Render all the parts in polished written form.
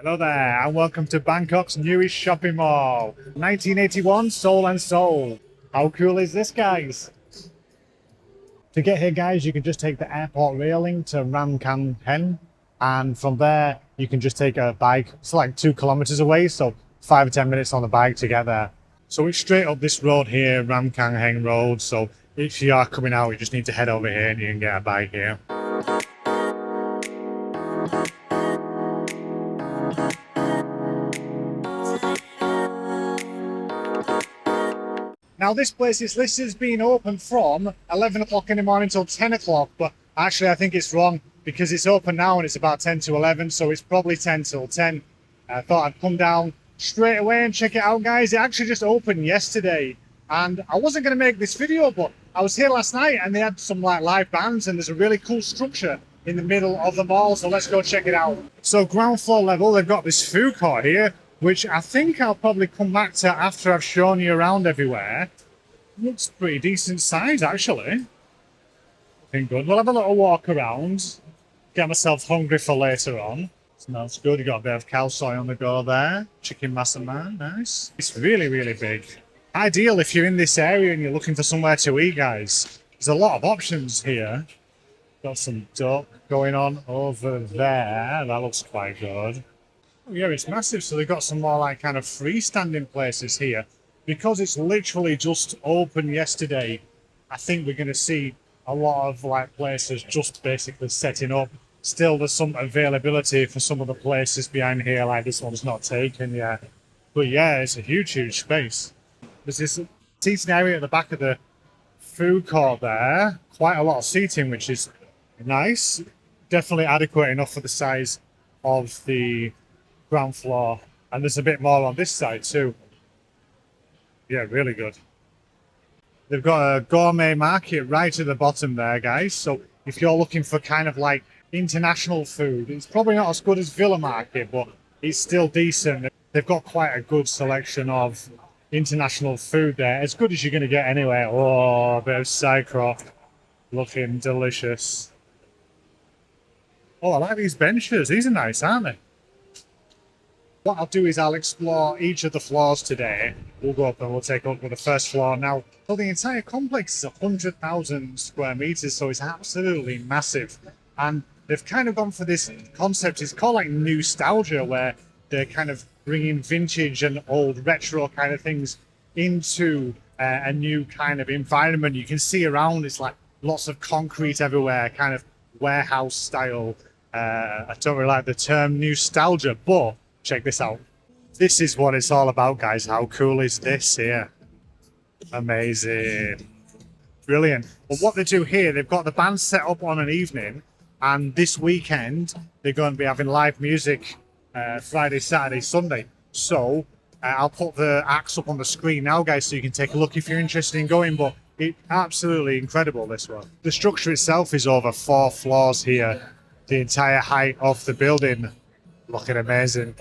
Hello there, and welcome to Bangkok's newest shopping mall. 1981 Seoul and Seoul. How cool is this, guys? To get here, guys, you can just take the airport railing to Ram Kan Hen, and from there, you can just take a bike. It's like 2 kilometers away, so 5 or 10 minutes on the bike to get there. So it's straight up this road here, Ram Kan Hen Road. So if you are coming out, you just need to head over here and you can get a bike here. Now this place is listed as being open from 11 o'clock in the morning till 10 o'clock, but actually I think it's wrong because it's open now and it's about 10 to 11, so it's probably 10 till 10. I thought I'd come down straight away and check it out, guys. It actually just opened yesterday, and I wasn't going to make this video, but I was here last night and they had some like live bands, and there's a really cool structure in the middle of the mall, so let's go check it out. So ground floor level, they've got this food court here, which I think I'll probably come back to after I've shown you around everywhere. Looks pretty decent size, actually. Looking good. We'll have a little walk around, get myself hungry for later on. Smells good. You got a bit of cow soy on the go there. Chicken massaman, nice. It's really, really big. Ideal if you're in this area and you're looking for somewhere to eat, guys. There's a lot of options here. Got some duck going on over there. That looks quite good. Oh yeah, it's massive. So they've got some more like kind of freestanding places here. Because it's literally just opened yesterday, I think we're going to see a lot of like places just basically setting up. Still, there's some availability for some of the places behind here, like this one's not taken yet. But yeah, it's a huge, huge space. There's this seating area at the back of the food court there. Quite a lot of seating, which is nice. Definitely adequate enough for the size of the ground floor. And there's a bit more on this side too. Yeah, really good. They've got a gourmet market right at the bottom there, guys. So if you're looking for kind of like international food, it's probably not as good as Villa Market, but it's still decent. They've got quite a good selection of international food there. As good as you're going to get anywhere. Oh, a bit of Cycroft. Looking delicious. Oh, I like these benches. These are nice, aren't they? What I'll do is I'll explore each of the floors today. We'll go up and we'll take a look at the first floor now. So the entire complex is 100,000 square meters, so it's absolutely massive. And they've kind of gone for this concept. It's called like nostalgia, where they're kind of bringing vintage and old retro kind of things into a new kind of environment. You can see around, it's like lots of concrete everywhere, kind of warehouse style. I don't really like the term nostalgia, but check this out. This is what it's all about, guys. How cool is this here? Amazing. Brilliant. But what they do here, they've got the band set up on an evening, and this weekend they're going to be having live music Friday, Saturday, Sunday. So I'll put the acts up on the screen now, guys, so you can take a look if you're interested in going. But it's absolutely incredible, this one. The structure itself is over 4 floors here. The entire height of the building. Looking amazing.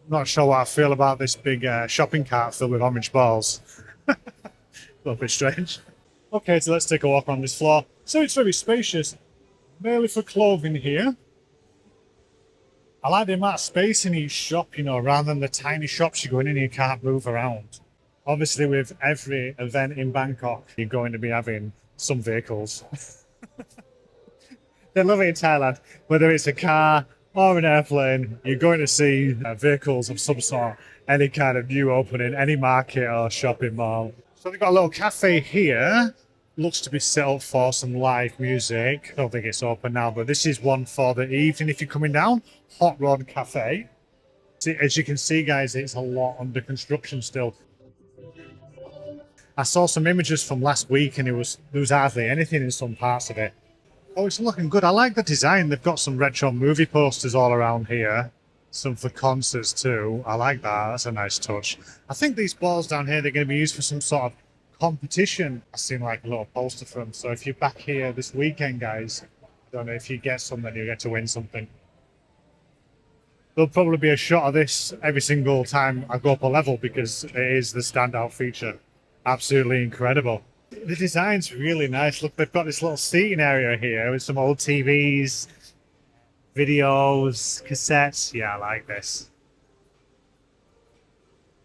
Not sure what I feel about this big shopping cart filled with orange balls. A little bit strange. Okay, so let's take a walk on this floor. So it's very spacious, mainly for clothing here. I like the amount of space in each shop, you know, rather than the tiny shops you go in and you can't move around. Obviously, with every event in Bangkok, you're going to be having some vehicles. They love it in Thailand, whether it's a car or an airplane, you're going to see vehicles of some sort, any kind of new opening, any market or shopping mall. So they've got a little cafe here. Looks to be set up for some live music. I don't think it's open now, but this is one for the evening if you're coming down. Hot Rod Cafe. See, as you can see, guys, it's a lot under construction still. I saw some images from last week and there was hardly anything in some parts of it. Oh, it's looking good. I like the design. They've got some retro movie posters all around here. Some for concerts too. I like that. That's a nice touch. I think these balls down here, they're going to be used for some sort of competition. I've seen like a little poster for them. So if you're back here this weekend, guys, I don't know if you get some, then you get to win something. There'll probably be a shot of this every single time I go up a level because it is the standout feature. Absolutely incredible. The design's really nice. Look, they've got this little seating area here with some old TVs. videos, cassettes. Yeah, I like this.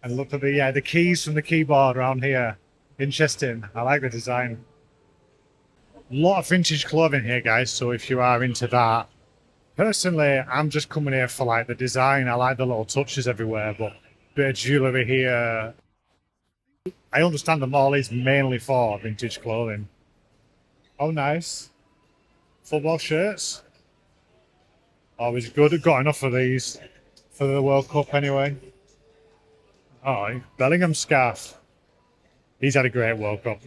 And look at the keys from the keyboard around here. Interesting. I like the design. A lot of vintage clothing here, guys. So if you are into that, personally, I'm just coming here for like the design. I like the little touches everywhere, but bit of jewellery here. I understand the mall is mainly for vintage clothing. Oh, nice. Football shirts. Always good. I've got enough of these for the World Cup anyway. Oh, Bellingham scarf. He's had a great World Cup.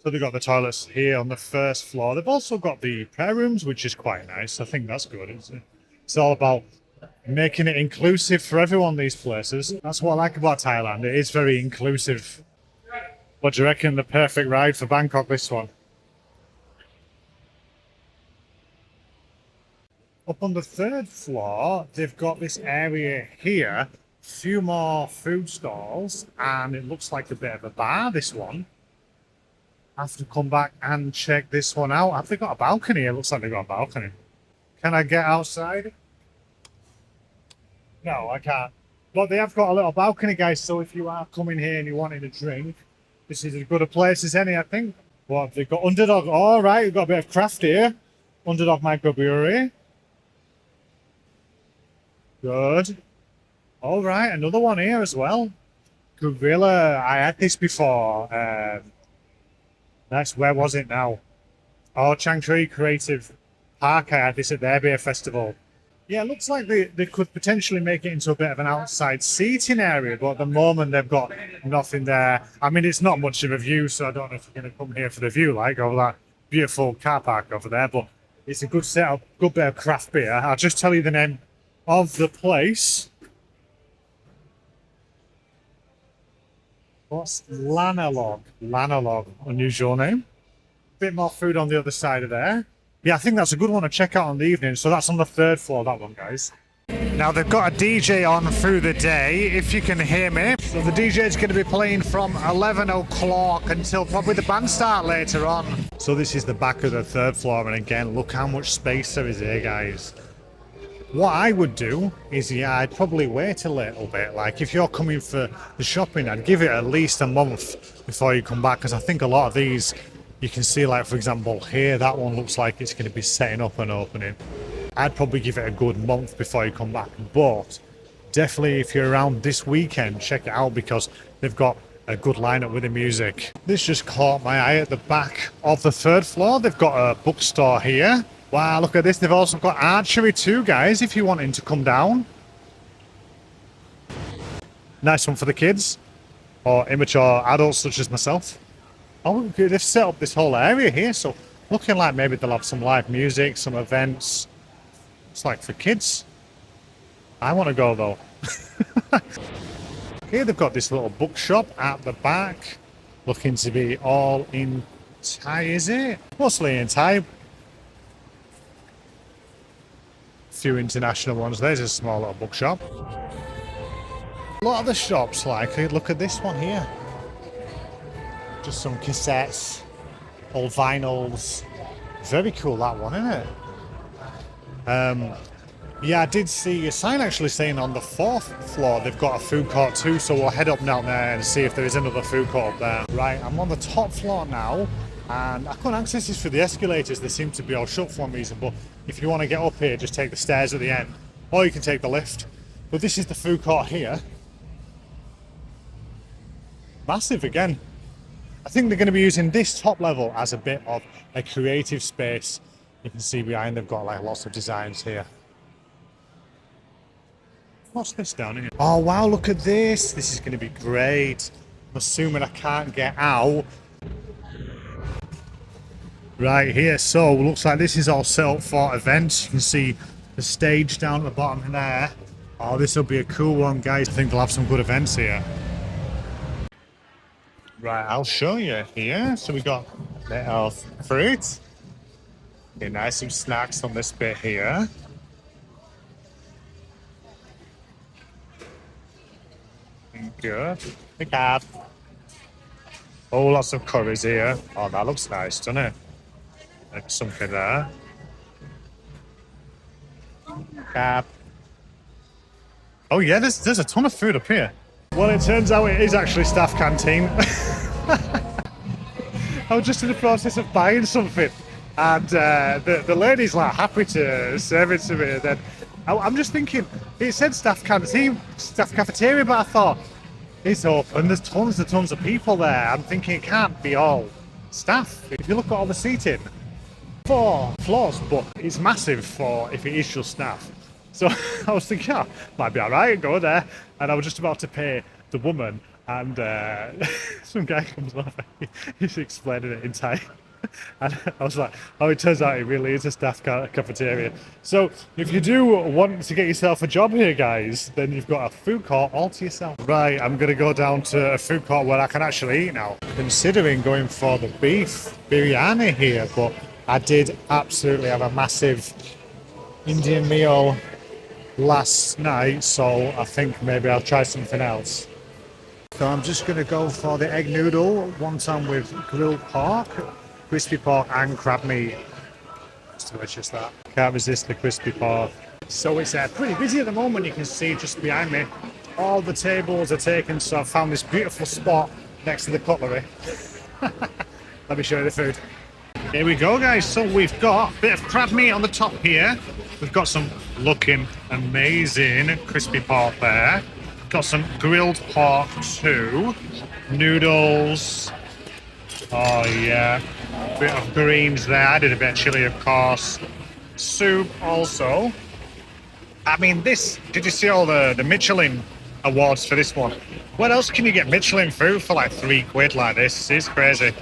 So they've got the toilets here on the first floor. They've also got the prayer rooms, which is quite nice. I think that's good, isn't it? It's all about making it inclusive for everyone, these places. That's what I like about Thailand. It is very inclusive. What do you reckon the perfect ride for Bangkok, this one? Up on the third floor, they've got this area here. Few more food stalls, and it looks like a bit of a bar, this one. I have to come back and check this one out. Have they got a balcony? It looks like they've got a balcony. Can I get outside? No, I can't. But they have got a little balcony, guys, so if you are coming here and you're wanting a drink, this is as good a place as any, I think. What, they've got Underdog. All right, we've got a bit of craft here. Underdog Microbrewery. Good. All right, another one here as well. Gorilla. I had this before. Where was it now? Oh, Changtree Creative Park. I had this at their beer festival. Yeah, it looks like they could potentially make it into a bit of an outside seating area, but at the moment they've got nothing there. I mean, it's not much of a view, so I don't know if you're going to come here for the view, like over that beautiful car park over there, but it's a good setup, good bit of craft beer. I'll just tell you the name of the place. What's Lanalog? Lanalog, unusual name. Bit more food on the other side of there. Yeah, I think that's a good one to check out on the evening. So that's on the third floor, that one, guys. Now they've got a DJ on through the day, if you can hear me. So the DJ is going to be playing from 11 o'clock until probably the band start later on. So this is the back of the third floor, and again, look how much space there is here, guys. What I would do is, yeah, I'd probably wait a little bit. Like, if you're coming for the shopping, I'd give it at least a month before you come back, because I think a lot of these, you can see, like, for example, here, that one looks like it's going to be setting up and opening. I'd probably give it a good month before you come back. But definitely, if you're around this weekend, check it out, because they've got a good lineup with the music. This just caught my eye at the back of the third floor. They've got a bookstore here. Wow, look at this. They've also got archery too, guys, if you're wanting to come down. Nice one for the kids, or immature adults such as myself. Oh, they've set up this whole area here, so looking like maybe they'll have some live music, some events. It's like for kids. I want to go, though. Here they've got this little bookshop at the back, looking to be all in Thai, is it? Mostly in Thai. Few international ones. There's a small little bookshop. A lot of the shops, like, look at this one here. Just some cassettes, old vinyls. Very cool, that one, isn't it? Yeah, I did see a sign actually saying on the fourth floor they've got a food court too, so we'll head up down there and see if there is another food court up there. Right, I'm on the top floor now, and I couldn't access this through the escalators. They seem to be all shut for some reason, but if you want to get up here, just take the stairs at the end, or you can take the lift. But this is the food court here. Massive again. I think they're going to be using this top level as a bit of a creative space. You can see behind they've got like lots of designs here. What's this down here? Oh wow, look at this. This is going to be great. I'm assuming I can't get out. Right here, so looks like this is all set up for events. You can see the stage down at the bottom there. Oh, this will be a cool one, guys. I think they'll have some good events here. Right, I'll show you here. So we got little fruit. Okay, nice, some snacks on this bit here. Good. Pick up. Oh, lots of curries here. Oh, that looks nice, doesn't it? Like something there. Oh yeah, there's a ton of food up here. Well, it turns out it is actually staff canteen. I was just in the process of buying something, and the lady's like happy to serve it to me. And then I'm just thinking, it said staff canteen, staff cafeteria, but I thought it's open. There's tons and tons of people there. I'm thinking it can't be all staff. If you look at all the seating, 4 floors, but it's massive for if it is just staff. So I was thinking, oh, might be all right, go there. And I was just about to pay the woman, and some guy comes over, he's explaining it in Thai. And I was like, oh, it turns out it really is a staff cafeteria. So if you do want to get yourself a job here, guys, then you've got a food court all to yourself. Right, I'm going to go down to a food court where I can actually eat now. Considering going for the beef biryani here, but I did absolutely have a massive Indian meal last night, so I think maybe I'll try something else. So I'm just going to go for the egg noodle, wonton with grilled pork, crispy pork and crab meat. It's delicious, that. Can't resist the crispy pork. So it's pretty busy at the moment, you can see just behind me. All the tables are taken, so I found this beautiful spot next to the cutlery. Let me show you the food. Here we go, guys. So we've got a bit of crab meat on the top here. We've got some looking amazing crispy pork there. Got some grilled pork too. Noodles. Oh yeah. Bit of greens there. I did a bit of chili, of course. Soup also. I mean, this, did you see all the Michelin awards for this one? What else can you get Michelin food for like £3 like this? It's crazy.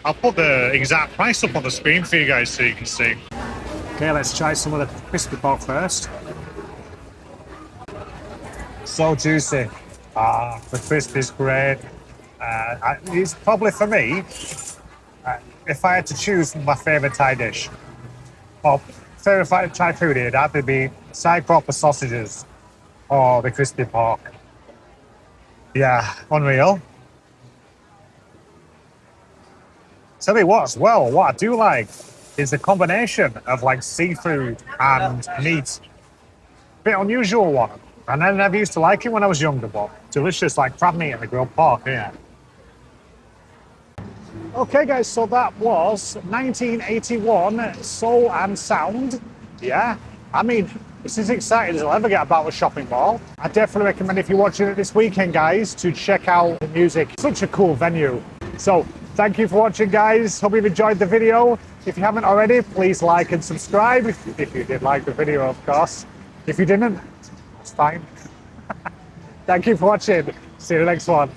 I'll put the exact price up on the screen for you guys so you can see. Okay, let's try some of the crispy pork first. So juicy. The crisp is great. It's probably for me, if I had to choose my favourite Thai dish, or favourite Thai food, it'd either be side proper sausages or the crispy pork. Yeah, unreal. Tell you what, as well, what I do like is the combination of like seafood and meat. Bit unusual one. And I never used to like it when I was younger, but delicious, like crab meat and the grilled pork, yeah. Okay guys, so that was 1981 Soul and Sound. Yeah, I mean, it's as exciting as I'll ever get about a shopping mall. I definitely recommend, if you're watching it this weekend, guys, to check out the music. Such a cool venue. So, thank you for watching, guys. Hope you've enjoyed the video. If you haven't already, please like and subscribe. If you did like the video, of course. If you didn't, it's fine. Thank you for watching. See you in the next one.